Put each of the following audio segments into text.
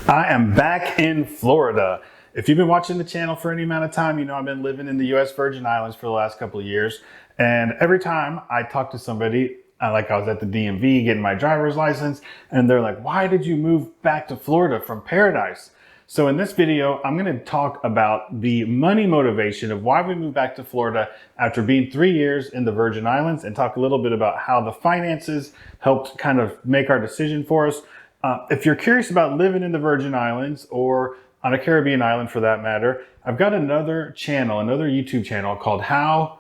I am back in Florida. If you've been watching the channel for any amount of time, you know I've been living in the US Virgin Islands for the last couple of years. And every time I talk to somebody, like I was at the DMV getting my driver's license, and they're like, why did you move back to Florida from paradise? So in this video, I'm going to talk about the money motivation of why we moved back to Florida after being 3 years in the Virgin Islands, and talk a little bit about how the finances helped kind of make our decision for us. If you're curious about living in the Virgin Islands or on a Caribbean island for that matter, I've got another channel, another YouTube channel called How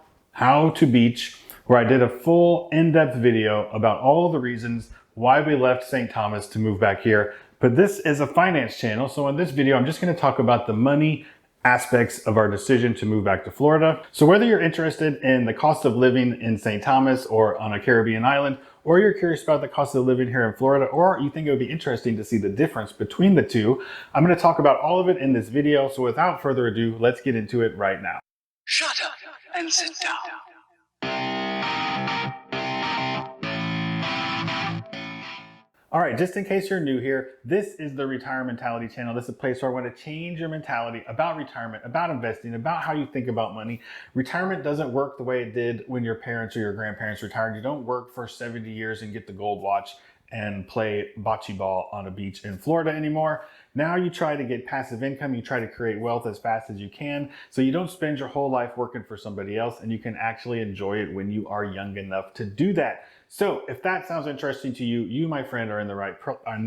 to Beach, where I did a full in-depth video about all of the reasons why we left St. Thomas to move back here. But this is a finance channel, so in this video, I'm just going to talk about the money aspects of our decision to move back to Florida. So whether you're interested in the cost of living in St. Thomas or on a Caribbean island, or you're curious about the cost of living here in Florida, or you think it would be interesting to see the difference between the two, I'm going to talk about all of it in this video. So without further ado, let's get into it right now. Shut up and sit down. All right, just in case you're new here, this is the Retirement Mentality channel. This is a place where I want to change your mentality about retirement, about investing, about how you think about money. Retirement doesn't work the way it did when your parents or your grandparents retired. You don't work for 70 years and get the gold watch and play bocce ball on a beach in Florida anymore. Now you try to get passive income, you try to create wealth as fast as you can, so you don't spend your whole life working for somebody else, and you can actually enjoy it when you are young enough to do that. So if that sounds interesting to you, you, my friend, are in the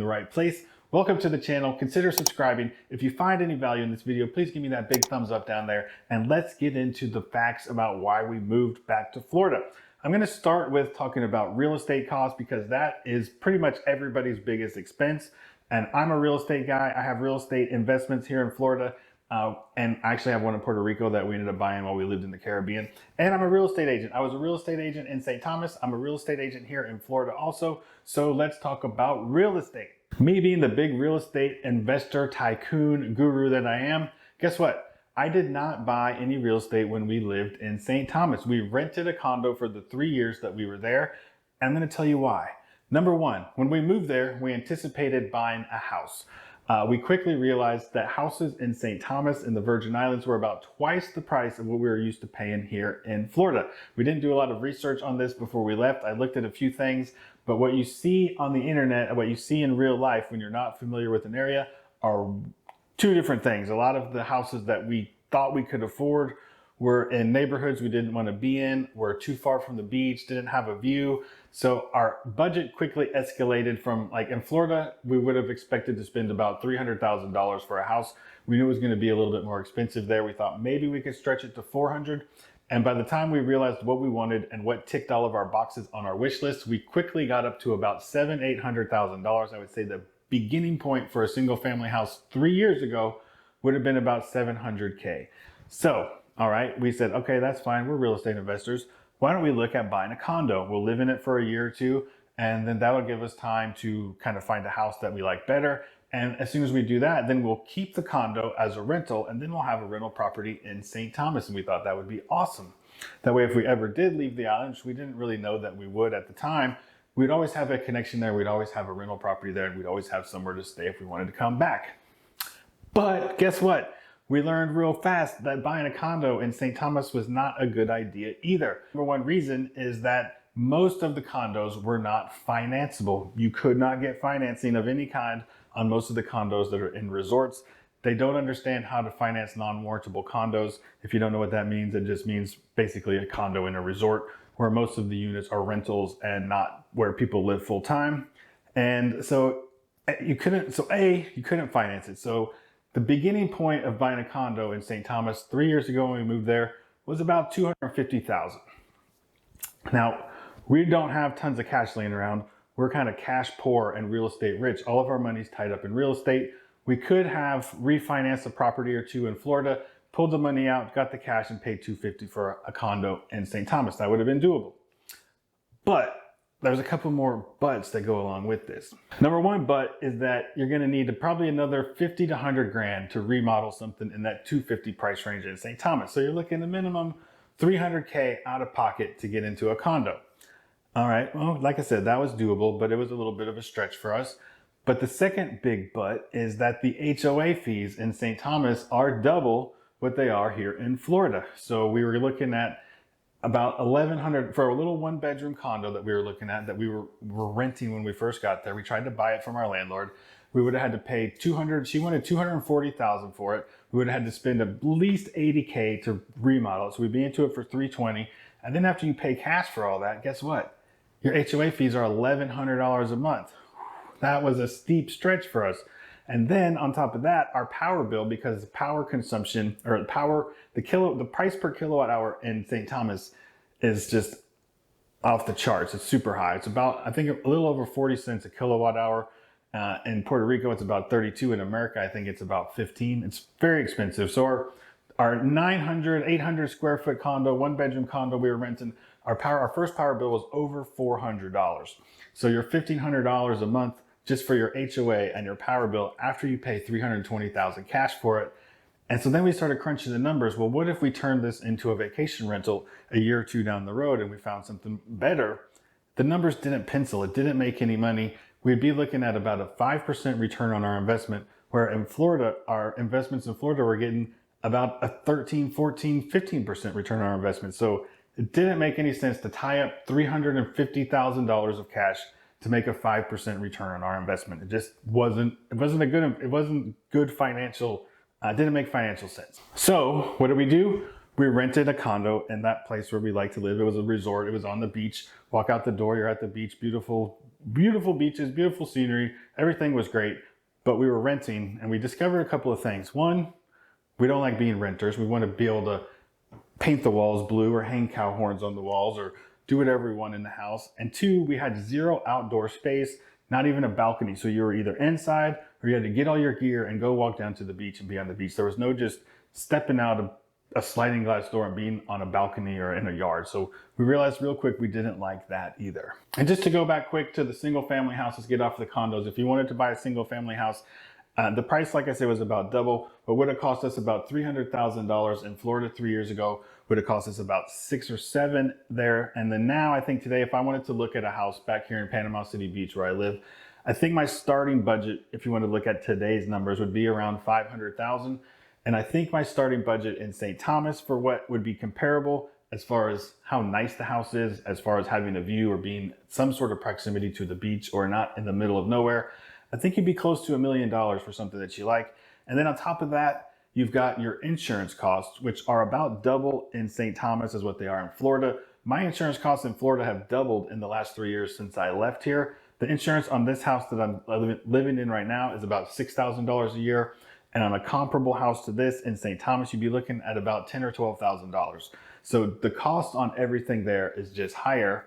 right place. Welcome to the channel. Consider subscribing. If you find any value in this video, please give me that big thumbs up down there, and let's get into the facts about why we moved back to Florida. I'm going to start with talking about real estate costs, because that is pretty much everybody's biggest expense. And I'm a real estate guy. I have real estate investments here in Florida. And I actually have one in Puerto Rico that we ended up buying while we lived in the Caribbean. And I'm a real estate agent. I was a real estate agent in St. Thomas. I'm a real estate agent here in Florida also. So let's talk about real estate. Me being the big real estate investor, tycoon, guru that I am, guess what? I did not buy any real estate when we lived in St. Thomas. We rented a condo for the 3 years that we were there. And I'm going to tell you why. Number one, when we moved there, we anticipated buying a house. We quickly realized that houses in St. Thomas in the Virgin Islands were about twice the price of what we were used to paying here in Florida. We didn't do a lot of research on this before we left. I looked at a few things, but what you see on the internet and what you see in real life when you're not familiar with an area are two different things. A lot of the houses that we thought we could afford were in neighborhoods we didn't want to be in, were too far from the beach, didn't have a view. So our budget quickly escalated from, like in Florida, we would have expected to spend about $300,000 for a house. We knew it was going to be a little bit more expensive there. We thought maybe we could stretch it to 400. And by the time we realized what we wanted and what ticked all of our boxes on our wish list, we quickly got up to about $800,000. I would say the beginning point for a single family house 3 years ago would have been about $700K. So, all right, we said, okay, that's fine. We're real estate investors. Why don't we look at buying a condo? We'll live in it for a year or two, and then that'll give us time to kind of find a house that we like better. And as soon as we do that, then we'll keep the condo as a rental, and then we'll have a rental property in St. Thomas. And we thought that would be awesome. That way, if we ever did leave the island, which we didn't really know that we would at the time, we'd always have a connection there. We'd always have a rental property there, and we'd always have somewhere to stay if we wanted to come back. But guess what? We learned real fast that buying a condo in St. Thomas was not a good idea either. Number one reason is that most of the condos were not financeable. You could not get financing of any kind on most of the condos that are in resorts. They don't understand how to finance non-warrantable condos. If you don't know what that means, it just means basically a condo in a resort where most of the units are rentals and not where people live full time. And so you couldn't finance it. So the beginning point of buying a condo in St. Thomas 3 years ago when we moved there was about $250,000. Now, we don't have tons of cash laying around. We're kind of cash poor and real estate rich. All of our money's tied up in real estate. We could have refinanced a property or two in Florida, pulled the money out, got the cash, and paid $250,000 for a condo in St. Thomas. That would have been doable. But there's a couple more buts that go along with this. Number one but is that you're going to need probably another 50 to 100 grand to remodel something in that 250 price range in St. Thomas. So you're looking at a minimum 300K out of pocket to get into a condo. All right, well, like I said, that was doable, but it was a little bit of a stretch for us. But the second big but is that the HOA fees in St. Thomas are double what they are here in Florida. So we were looking at about $1,100 for a little 1-bedroom condo that we were looking at, that we were renting when we first got there. We tried to buy it from our landlord. We would have had to pay she wanted $240,000 for it. We would have had to spend at least $80K to remodel it. So we'd be into it for $320. And then after you pay cash for all that, guess what? Your HOA fees are $1,100 a month. That was a steep stretch for us. And then on top of that, our power bill, because power consumption or the price per kilowatt hour in St. Thomas is just off the charts. It's super high. It's about, I think, a little over 40 cents a kilowatt hour. In Puerto Rico, it's about 32. In America, I think it's about 15. It's very expensive. So our 900, 800 square foot condo, 1-bedroom condo we were renting, our first power bill was over $400. So you're $1,500 a month just for your HOA and your power bill after you pay $320,000 cash for it. And so then we started crunching the numbers. Well, what if we turned this into a vacation rental a year or two down the road and we found something better? The numbers didn't pencil. It didn't make any money. We'd be looking at about a 5% return on our investment, where in Florida, our investments in Florida were getting about a 13, 14, 15% return on our investment. So it didn't make any sense to tie up $350,000 of cash to make a 5% return on our investment. It just wasn't good financial, didn't make financial sense. So what did we do? We rented a condo in that place where we like to live. It was a resort. It was on the beach. Walk out the door, you're at the beach. Beautiful, beautiful beaches, beautiful scenery. Everything was great, but we were renting and we discovered a couple of things. One, we don't like being renters. We want to be able to paint the walls blue or hang cow horns on the walls or do whatever we want in the house. And two, we had zero outdoor space, not even a balcony. So you were either inside or you had to get all your gear and go walk down to the beach and be on the beach. There was no just stepping out of a sliding glass door and being on a balcony or in a yard. So we realized real quick we didn't like that either. And just to go back quick to the single family houses, get off the condos. If you wanted to buy a single family house, the price, like I said, was about double, but would have cost us about $300,000 in Florida 3 years ago. Would have cost us about 6 or 7 there. And then now I think today, if I wanted to look at a house back here in Panama City Beach where I live, I think my starting budget, if you want to look at today's numbers, would be around $500,000. And I think my starting budget in St. Thomas for what would be comparable as far as how nice the house is, as far as having a view or being some sort of proximity to the beach or not in the middle of nowhere, I think you'd be close to $1 million for something that you like. And then on top of that, you've got your insurance costs, which are about double in St. Thomas as what they are in Florida. My insurance costs in Florida have doubled in the last 3 years since I left here. The insurance on this house that I'm living in right now is about $6,000 a year. And on a comparable house to this in St. Thomas, you'd be looking at about $10,000 or $12,000. So the cost on everything there is just higher,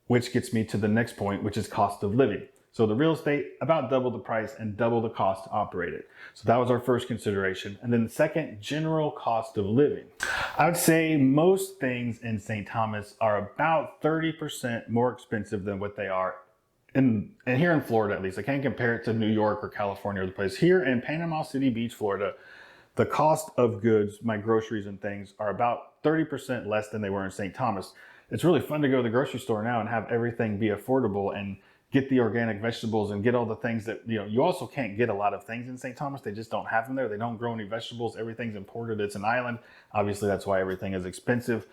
which gets me to the next point, which is cost of living. So the real estate, about double the price and double the cost to operate it. So that was our first consideration. And then the second, general cost of living. I would say most things in St. Thomas are about 30% more expensive than what they are and here in Florida, at least. I can't compare it to New York or California or the place. Here in Panama City Beach, Florida, the cost of goods, my groceries and things, are about 30% less than they were in St. Thomas. It's really fun to go to the grocery store now and have everything be affordable and get the organic vegetables and get all the things that, you also can't get a lot of things in St. Thomas. They just don't have them there. They don't grow any vegetables. Everything's imported. It's an island. Obviously, that's why everything is expensive.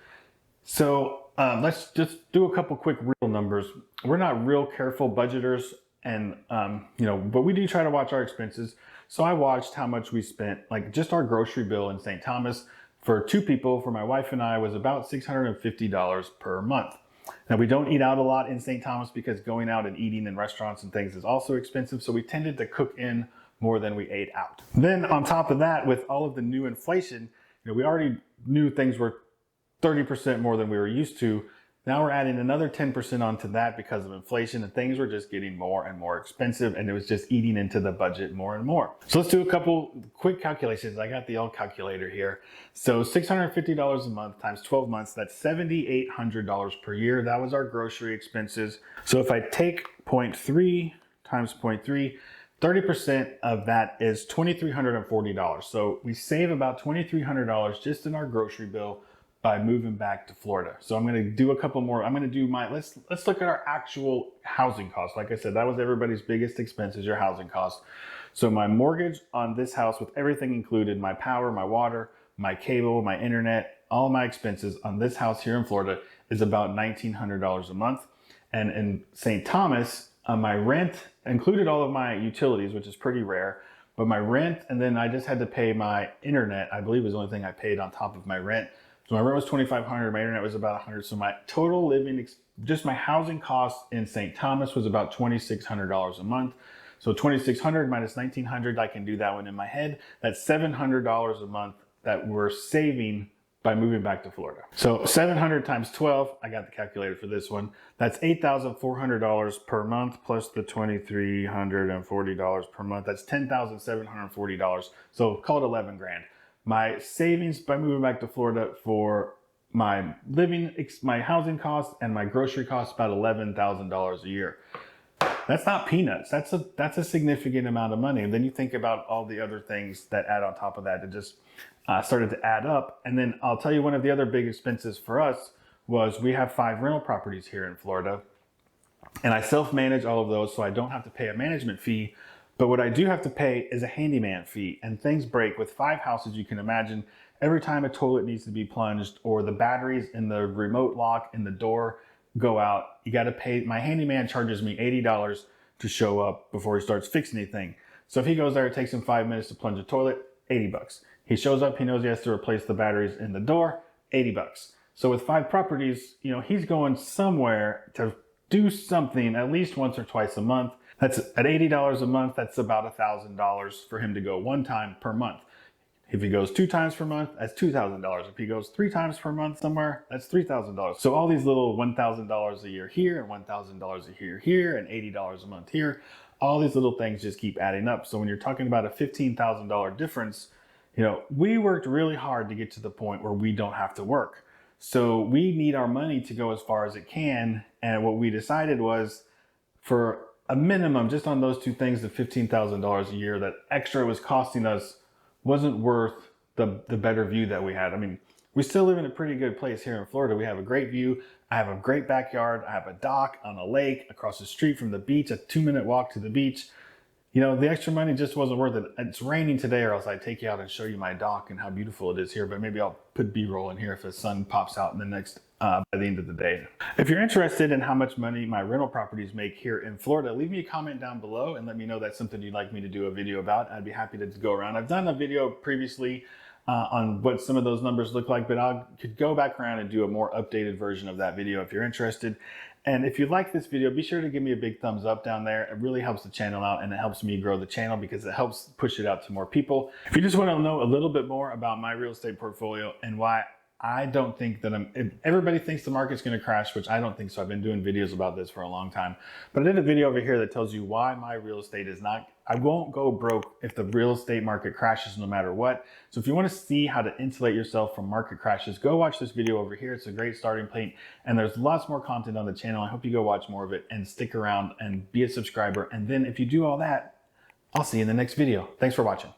So let's just do a couple quick real numbers. We're not real careful budgeters and, but we do try to watch our expenses. So I watched how much we spent, like just our grocery bill in St. Thomas for 2 people, for my wife and I, was about $650 per month. Now, we don't eat out a lot in St. Thomas because going out and eating in restaurants and things is also expensive. So we tended to cook in more than we ate out. Then on top of that, with all of the new inflation, we already knew things were 30% more than we were used to. Now we're adding another 10% onto that because of inflation, and things were just getting more and more expensive, and it was just eating into the budget more and more. So let's do a couple quick calculations. I got the old calculator here. So $650 a month times 12 months, that's $7,800 per year. That was our grocery expenses. So if I take 0.3 times 0.3, 30% of that is $2,340. So we save about $2,300 just in our grocery bill by moving back to Florida. So I'm going to do a couple more. I'm going to do let's look at our actual housing costs. Like I said, that was everybody's biggest expense, is your housing costs. So my mortgage on this house with everything included, my power, my water, my cable, my internet, all my expenses on this house here in Florida is about $1,900 a month. And in St. Thomas, my rent included all of my utilities, which is pretty rare, but my rent, and then I just had to pay my internet, I believe was the only thing I paid on top of my rent. So my rent was $2,500, my internet was about $100. So my total living, just my housing costs in St. Thomas was about $2,600 a month. So 2,600 minus 1,900, I can do that one in my head. That's $700 a month that we're saving by moving back to Florida. So 700 times 12, I got the calculator for this one. That's $8,400 per month plus the $2,340 per month. That's $10,740. So call it 11 grand. My savings by moving back to Florida for my living, my housing costs and my grocery costs, about $11,000 a year. That's not peanuts. That's a significant amount of money. And then you think about all the other things that add on top of that. It just started to add up. And then I'll tell you, one of the other big expenses for us was we have 5 rental properties here in Florida. And I self-manage all of those, so I don't have to pay a management fee. But what I do have to pay is a handyman fee. And things break with 5 houses. You can imagine every time a toilet needs to be plunged or the batteries in the remote lock in the door go out, you got to pay. My handyman charges me $80 to show up before he starts fixing anything. So if he goes there, it takes him 5 minutes to plunge a toilet, $80. He shows up, he knows he has to replace the batteries in the door, $80. So with 5 properties, he's going somewhere to do something at least once or twice a month. That's at $80 a month, that's about $1,000 for him to go one time per month. If he goes 2 times per month, that's $2,000. If he goes 3 times per month somewhere, that's $3,000. So all these little $1,000 a year here and $1,000 a year here and $80 a month here, all these little things just keep adding up. So when you're talking about a $15,000 difference, we worked really hard to get to the point where we don't have to work. So we need our money to go as far as it can. And what we decided was, for a minimum, just on those 2 things, the $15,000 a year that extra was costing us wasn't worth the better view that we had. I mean, we still live in a pretty good place here in Florida. We have a great view. I have a great backyard. I have a dock on a lake across the street from the beach, a 2-minute walk to the beach. The extra money just wasn't worth it. It's raining today, or else I'd take you out and show you my dock and how beautiful it is here. But maybe I'll put B-roll in here if the sun pops out in the next by the end of the day. If you're interested in how much money my rental properties make here in Florida, leave me a comment down below and let me know that's something you'd like me to do a video about. I'd be happy to go around. I've done a video previously on what some of those numbers look like, but I could go back around and do a more updated version of that video if you're interested. And if you like this video, be sure to give me a big thumbs up down there. It really helps the channel out, and it helps me grow the channel because it helps push it out to more people. If you just want to know a little bit more about my real estate portfolio and why I don't think that everybody thinks the market's going to crash, which I don't think so. I've been doing videos about this for a long time, but I did a video over here that tells you why my real estate is not, I won't go broke if the real estate market crashes no matter what. So if you want to see how to insulate yourself from market crashes, go watch this video over here. It's a great starting point, and there's lots more content on the channel. I hope you go watch more of it and stick around and be a subscriber. And then if you do all that, I'll see you in the next video. Thanks for watching.